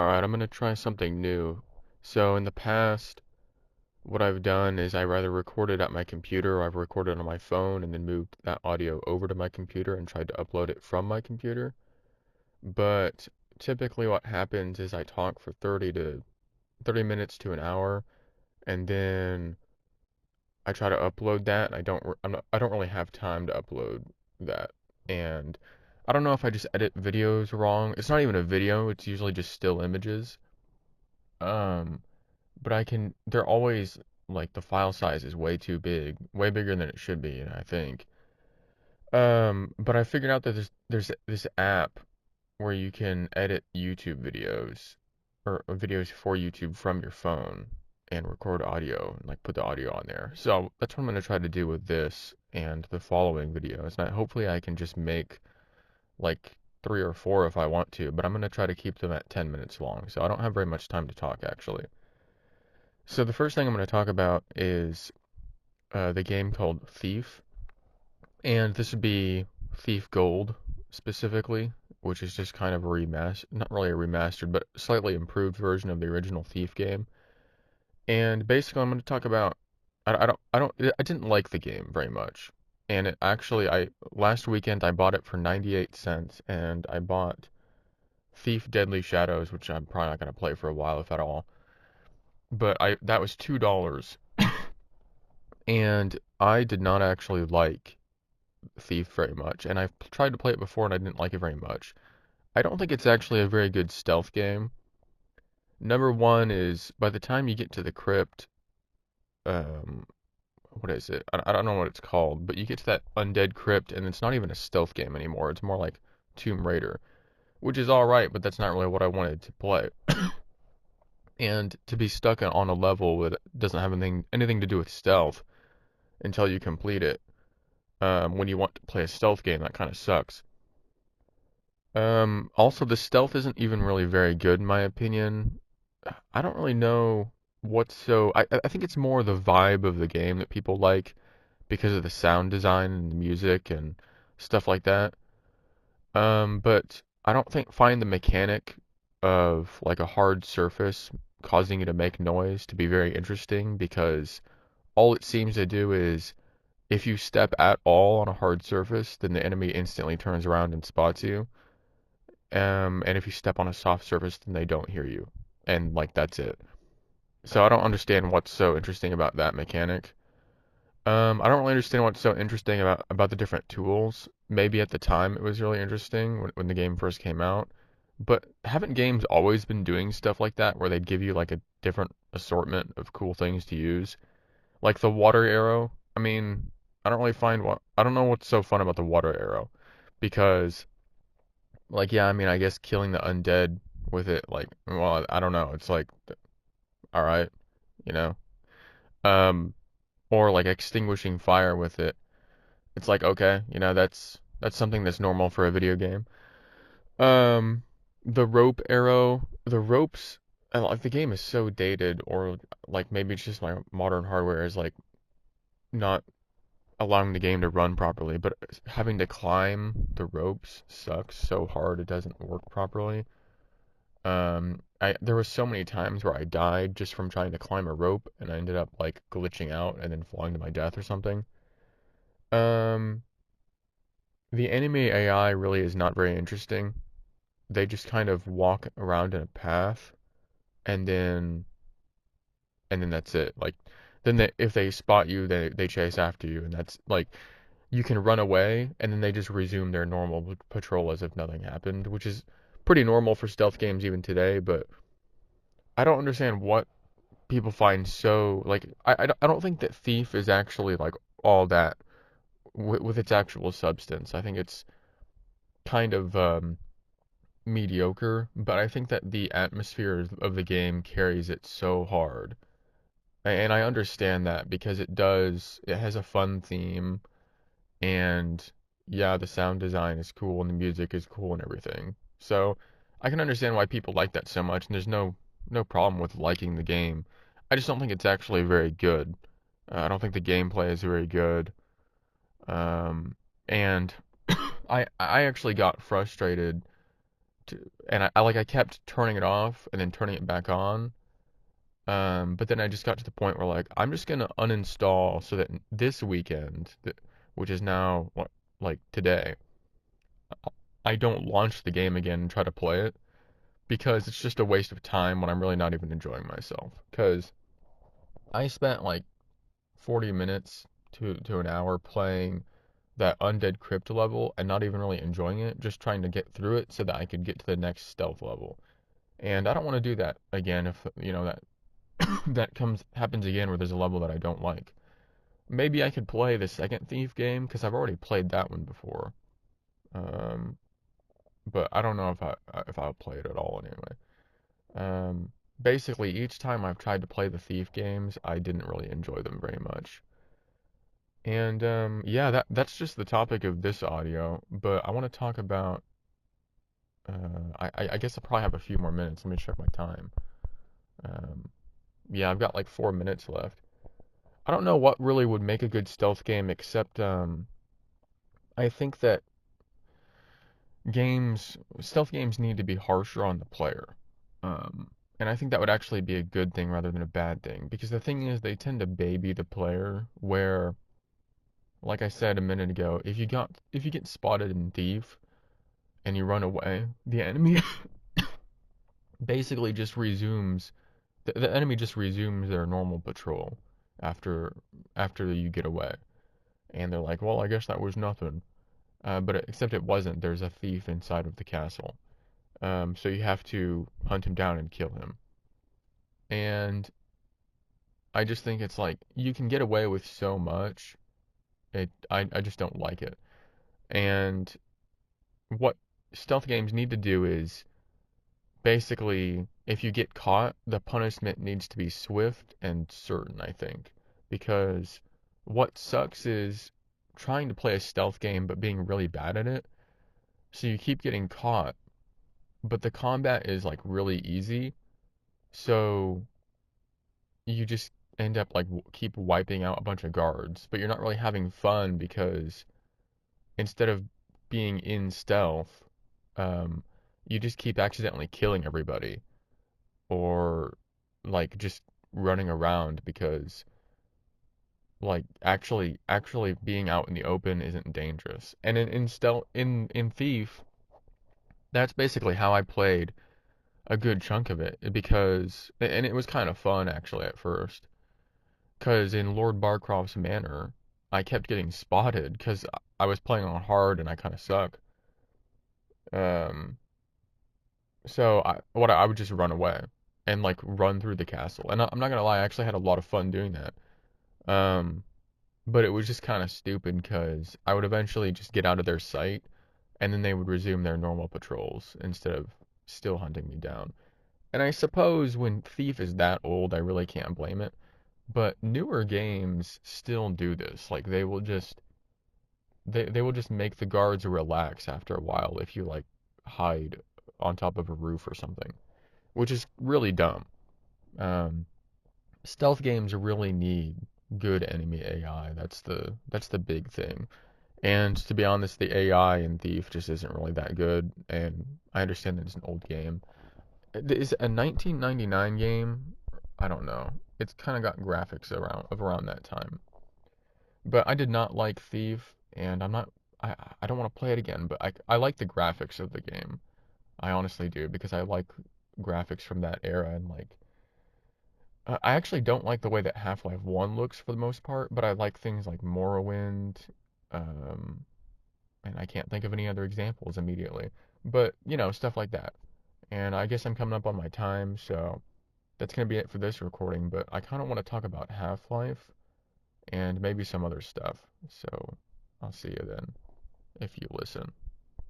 Alright, I'm gonna try something new. So in the past, what I've done is I either recorded at my computer or I've recorded on my phone and then moved that audio over to my computer and tried to upload it from my computer. But typically what happens is I talk for 30 minutes to an hour and then I try to upload that and I don't really have time to upload that. And I don't know if I just edit videos wrong. It's not even a video, it's usually just still images. Um, But they're always like the file size is way too big, way bigger than it should be, I think. But I figured out that there's this app where you can edit YouTube videos or videos for YouTube from your phone and record audio and like put the audio on there. So that's what I'm gonna try to do with this and the following videos. And hopefully I can just make like three or four if I want to, but I'm gonna try to keep them at 10 minutes long. So I don't have very much time to talk actually. So the first thing I'm going to talk about is the game called Thief, and this would be Thief Gold specifically, which is just kind of a remaster, not really a remastered, but slightly improved version of the original Thief game. And basically, I'm going to talk about I didn't like the game very much, and it actually I last weekend I bought it for 98 cents, and I bought Thief Deadly Shadows, which I'm probably not going to play for a while if at all. But I that was $2. And I did not actually like Thief very much, and I've tried to play it before and I didn't like it very much. I don't think it's actually a very good stealth game. Number one is by the time you get to the crypt, um, what is it? I don't know what it's called, but you get to that undead crypt and it's not even a stealth game anymore. It's more like Tomb Raider, which is all right, but that's not really what I wanted to play. And to be stuck on a level that doesn't have anything to do with stealth until you complete it, when you want to play a stealth game, that kind of sucks. Also, the stealth isn't even really very good in my opinion. I don't really know what's so. I think it's more the vibe of the game that people like because of the sound design and the music and stuff like that. But I don't find the mechanic of like a hard surface causing you to make noise to be very interesting because all it seems to do is if you step at all on a hard surface, then the enemy instantly turns around and spots you. And if you step on a soft surface, then they don't hear you. And like that's it. So I don't understand what's so interesting about that mechanic. I don't really understand what's so interesting about the different tools. Maybe at the time it was really interesting when the game first came out. But haven't games always been doing stuff like that where they'd give you like a different assortment of cool things to use? Like the water arrow. I mean, I don't know what's so fun about the water arrow because like yeah, I mean, I guess killing the undead with it like well, I don't know. It's like all right, you know. Um or like extinguishing fire with it. It's like okay, that's something that's normal for a video game. Um the rope arrow, the ropes like the game is so dated or like maybe it's just my modern hardware is like not allowing the game to run properly, but having to climb the ropes sucks so hard it doesn't work properly. There were so many times where I died just from trying to climb a rope and I ended up like glitching out and then falling to my death or something. Um, the anime AI really is not very interesting. They just kind of walk around in a path and then that's it. Like if they spot you, they chase after you and that's like you can run away and then they just resume their normal patrol as if nothing happened, which is pretty normal for stealth games even today, but I don't understand what people find so like I don't think that Thief is actually like all that with its actual substance. I think it's kind of mediocre, but I think that the atmosphere of the game carries it so hard. And I understand that because it has a fun theme and yeah, the sound design is cool and the music is cool and everything. So I can understand why people like that so much, and there's no problem with liking the game. I just don't think it's actually very good. I don't think the gameplay is very good. And I actually got frustrated and I kept turning it off and then turning it back on. But then I just got to the point where like I'm just gonna uninstall so that this weekend, which is now what, like today, I don't launch the game again and try to play it because it's just a waste of time when I'm really not even enjoying myself. Because I spent like 40 minutes to an hour playing that Undead Crypt level and not even really enjoying it, just trying to get through it so that I could get to the next stealth level. And I don't want to do that again if that that comes happens again where there's a level that I don't like. Maybe I could play the second Thief game because I've already played that one before. Um, but I don't know if I'll play it at all anyway. Basically, each time I've tried to play the Thief games, I didn't really enjoy them very much. And yeah, that's just the topic of this audio. But I want to talk about. I guess I probably have a few more minutes. Let me check my time. Um, yeah, I've got like 4 minutes left. I don't know what really would make a good stealth game except I think that stealth games need to be harsher on the player. And I think that would actually be a good thing rather than a bad thing because the thing is they tend to baby the player where like I said a minute ago, if you get spotted in Thief and you run away, the enemy basically just resumes the enemy just resumes their normal patrol after you get away. And they're like, "Well, I guess that was nothing." Except it wasn't. There's a thief inside of the castle. So you have to hunt him down and kill him. And I just think it's like you can get away with so much. I just don't like it. And what stealth games need to do is basically if you get caught, the punishment needs to be swift and certain, I think. Because what sucks is trying to play a stealth game but being really bad at it. So you keep getting caught, but the combat is like really easy. So you just end up like keep wiping out a bunch of guards, but you're not really having fun because instead of being in stealth, um, you just keep accidentally killing everybody or like just running around because like actually being out in the open isn't dangerous. And in stealth in Thief, that's basically how I played a good chunk of it because and it was kind of fun actually at first because in Lord Barcroft's Manor I kept getting spotted because I was playing on hard and I kind of suck. Um, so I would just run away and like run through the castle, and I'm not gonna lie, I actually had a lot of fun doing that. Um, but it was just kind of stupid because I would eventually just get out of their sight, and then they would resume their normal patrols instead of still hunting me down. And I suppose when Thief is that old, I really can't blame it. But newer games still do this. Like they will just make the guards relax after a while if you like hide on top of a roof or something, which is really dumb. Um, Stealth games really need good enemy AI. That's the big thing. And to be honest, the AI in Thief just isn't really that good. And I understand that it's an old game. Is it a 1999 game? I don't know. It's kind of got graphics around that time. But I did not like Thief, and I don't want to play it again. But I like the graphics of the game. I honestly do because I like graphics from that era and like I actually don't like the way that Half-Life 1 looks for the most part, but I like things like Morrowind, um, and I can't think of any other examples immediately. But, stuff like that. And I guess I'm coming up on my time, so that's going to be it for this recording, but I kind of want to talk about Half-Life and maybe some other stuff. So I'll see you then if you listen.